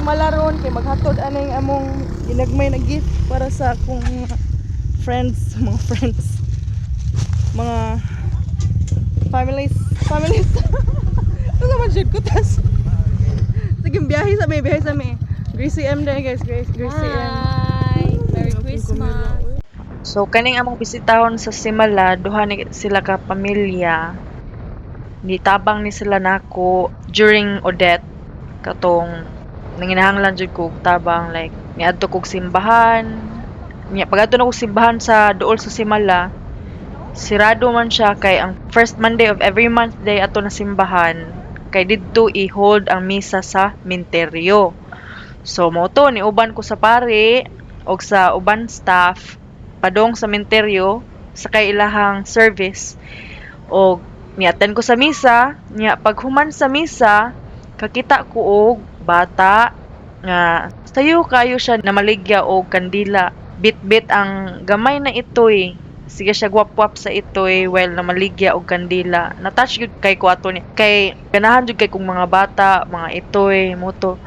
malaron kay maghatod aning among ginagmay na gift para sa akong friends, mga families. Ano naman shit ko tas. Sige, biyahe sa may. Gracie M din guys, Gracie M. Hi! Merry Christmas! So kaning among bisitahon sa Simala, duha ni sila ka pamilya. Nitabang ni sila nako during Odette katong nanginahanglan jud ko og tabang, like niadto kog simbahan. Nya pagadto na kog simbahan sa duol sa Simala. Sirado man siya kay ang first Monday of every month day ato na simbahan kay didto i-hold ang misa sa minteryo. So mo to ni uban ko sa pare og sa uban staff padong sa minteryo sa kay ilahang service og niaten ko sa misa. Nya paghuman sa misa kakita ko og bata nga sayo kayo siya na maligya og kandila. Bit-bit ang gamay na itoy. Sige siya gwap-gwap sa itoy while na maligya og kandila. Na-touch gyud kay ko ato ni. Kay ganahan jud kay kong mga bata, mga itoy, moto.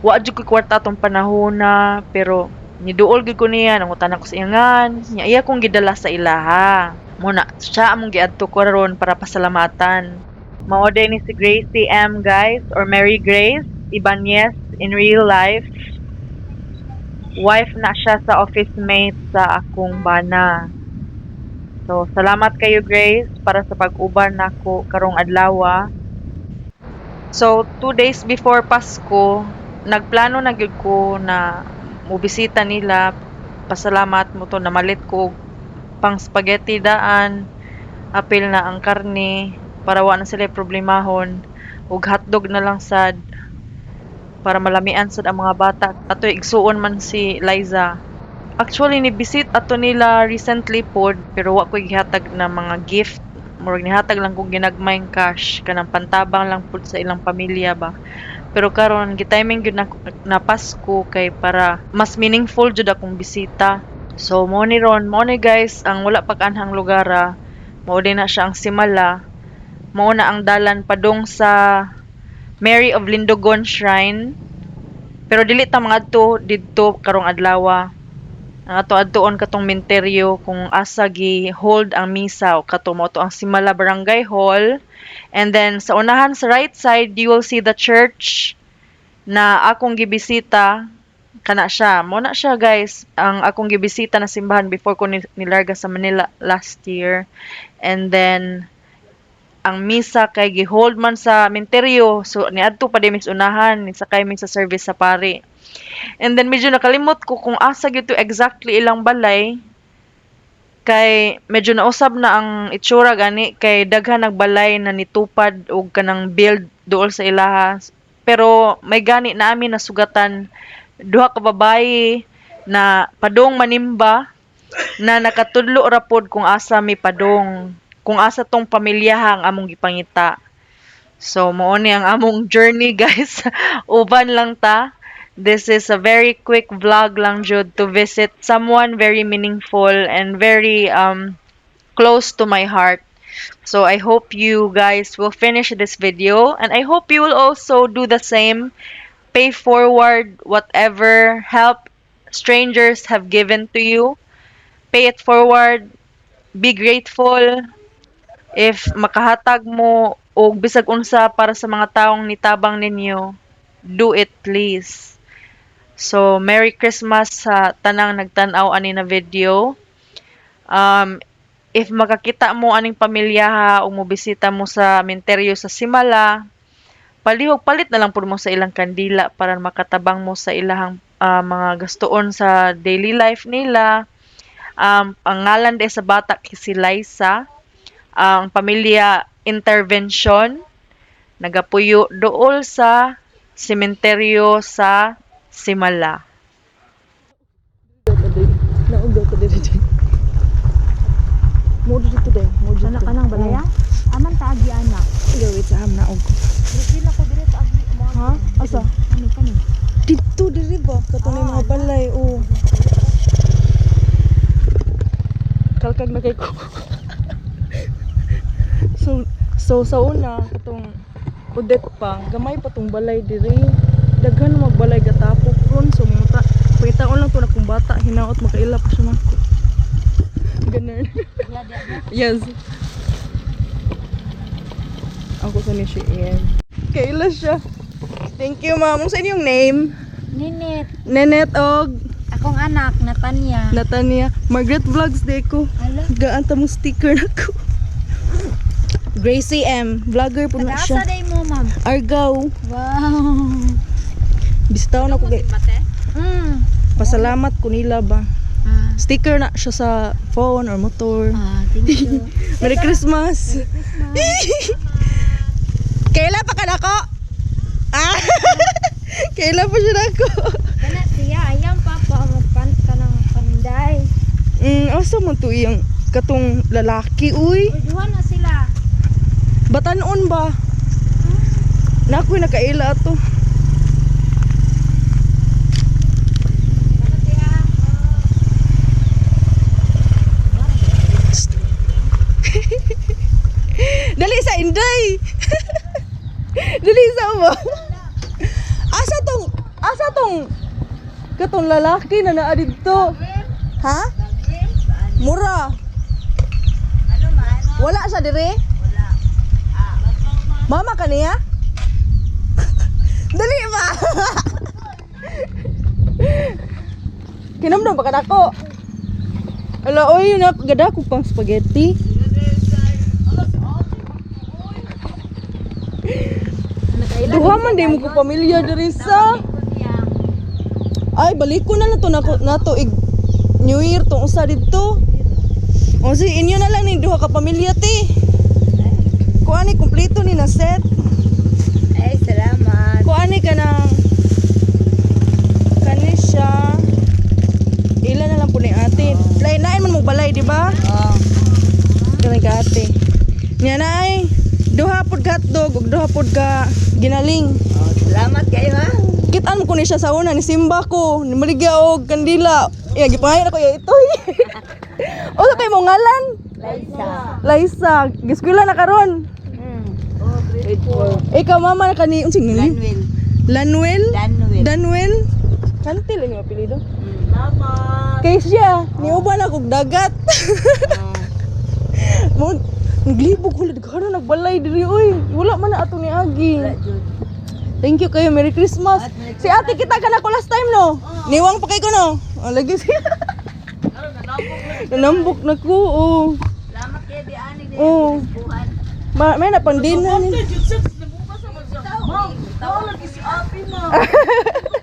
Wa jud ko kwarta atong panahon na pero niduol gyud ko niya nangutan ako sa iyangan. Nya iya kong gidala sa ilaha. Muna siya among giadto ko ron para pasalamatan. Mao ni si Gracie M guys or Mary Grace Ibanez in real life. Wife na siya sa office mate sa akong bana. So, salamat kayo Grace para sa pag-uban nako karong adlaw. So, 2 days before Pasko, nagplano na gyud ko na mobisita nila. Pasalamat mo to namalit ko pang spaghetti daan. Apil na ang karne para wa na sila problemahon. Ug hotdog na lang sad para malamian sad ang mga bata. Ato igsuon man si Liza. Actually ni visit ato nila recently pod pero wa ko gihatag na mga gift. Murag nihatag lang kog ginagmayng cash kanang pantabang lang pod sa ilang pamilya ba. Pero karon gitiming gyud na Pasko kay para mas meaningful jud akong bisita. So mo ni guys ang wala pag-anhang lugar. Mao din na siya ang Simala. Mao na ang dalan padong sa Mary of Lindogon Shrine. Pero dili ta mangadto didto karong adlaw. Ang ato adtuon katong minteryo kung asa gi hold ang misa o kato mo to ang Simala Barangay Hall. And then sa unahan sa right side you will see the church na akong gibisita kana siya. Mo na siya guys ang akong gibisita na simbahan before ko nilarga sa Manila last year. And then ang misa kay gihold man sa minteryo. So niadto pa din unahan ni sakay mi sa service sa pare. And then medyo nakalimot ko kung asa gyud to exactly ilang balay. Kay medyo nausab na ang itsura gani kay daghan nagbalay na nitupad og kanang build duol sa ilaha. Pero may gani na amin nasugatan duha ka babayi na padong manimba na nakatudlo ra pod kung asa mi padong, kung asa tong pamilyaha ang among gipangita. So mao ni ang among journey guys. Uban lang ta. This is a very quick vlog lang jud to visit someone very meaningful and very close to my heart. So I hope you guys will finish this video and I hope you will also do the same. Pay forward whatever help strangers have given to you. Pay it forward. Be grateful. If makahatag mo og bisag unsa para sa mga taong nitabang ninyo, do it please. So, Merry Christmas sa tanang nagtanaw ani na video. If makakita mo aning pamilya o mobisita mo sa minteryo sa Simala, palihog palit na lang pud mo sa ilang kandila para makatabang mo sa ilahang mga gastuon sa daily life nila. Ang ngalan de sa bata si Liza, ang pamilya intervention nagapuyo dool sa sementeryo sa Simala. Naugaw ko dito. Mo dito day. Anak ka ng balaya? Aman ta agi anak. Gawit sa ham naog. Sila ko dire sa agi mo. Ha? Asa? Kani. Dito diri ba? Katong may mga balay o. Kalkag na kay ko. So sa una katong Odette pa, gamay pa tong balay diri. daghan na magbalay gatapok ron so mga pangitaon lang to na kung bata hinaot makaila pa siya nako. Ganun. Yes. Ako sa ni siya Ian. Kaila siya. Thank you ma'am. Ano sa inyong name? Ninit. Nenet og Akong anak, Natanya. Natania. Margaret Vlogs de ko. Hala. Gaan ta mo sticker nako. Gracie M. Vlogger po na siya. Nasa day mo, ma'am. Argaw. Wow. Bistaw na ko kay. Pasalamat ko nila ba. Sticker na siya sa phone or motor. Thank you. Merry Christmas. Kailan pa ka na ko? Ah. Kailan pa siya na ko? Kana siya, ayang papa, magpant ka ng panday. Asa mo to iyang katong lalaki, uy? Uy, duha na sila. Batanon ba? Nakoy nakaila ato. Ano siya? Dali sa Inday. Dali sa mo. Asa tong katong lalaki na naa dito. Ha? Mura. Ano man? Wala siya dire? Wala. Mama ka niya? Dali ba? Kinamdam ba ka nako? Ala, oy, yun gada ko pang spaghetti. Duha man di mo ko pamilya diri sa. Ay, balik ko na nato New Year tong usa dito. O si inyo na lang ni duha ka pamilya ti. Kuani kompleto ni na set. Ay, salamat. Kuani ka nang kani siya. Ila na lang po ni ate. Lain-lain man mo balay, di ba? Kanang ka ate. Nya na ay duha pod ka hotdog ug duha pod ka ginaling. Salamat kayo, ha? Kitaan mo ko ni siya sa una ni simba ko, ni maligya og kandila. Ya gipangayon ako ya ito. O sa kay mo ngalan? Liza. Liza, giskwela na karon. Grade 4. Ikaw mama na kani unsing nini? Danwil. Lanuel? Danwil. Danwel? Kantil ang apelyido. Mama. Kay siya, niuban ako og dagat. Mo naglibog ko daghan nagbalay diri oy. Wala man na ato ni Agi. Thank you kayo. Merry Christmas. Si ate kita ka na ko last time no. Niwang pa kay ko no. Lagi siya. Nanambok na ko. Oh. Salamat kayo di ani di Oh. buhan. May na pandinhan. Lagi si Api ma.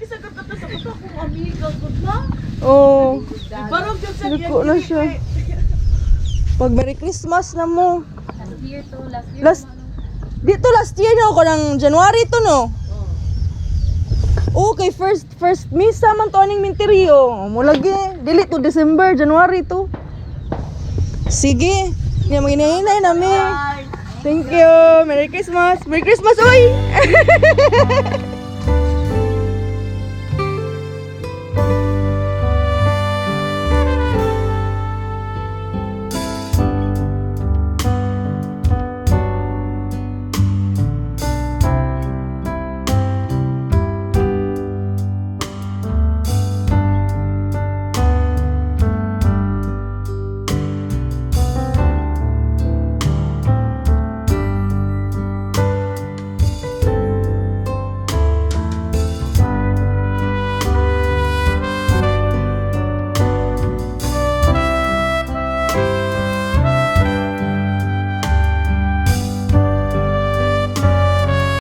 Isa ka sa akong amiga gud ma. Oh. Parang jud sa Luko na siya. Pag Merry Christmas na mo. last year to Dito last year no ko ng January to no. Okay, first misa man to aning minteryo. Mo lagi dili to December, January to. Sige. Nya maginahinay nami. Thank you. Merry Christmas. Merry Christmas oy.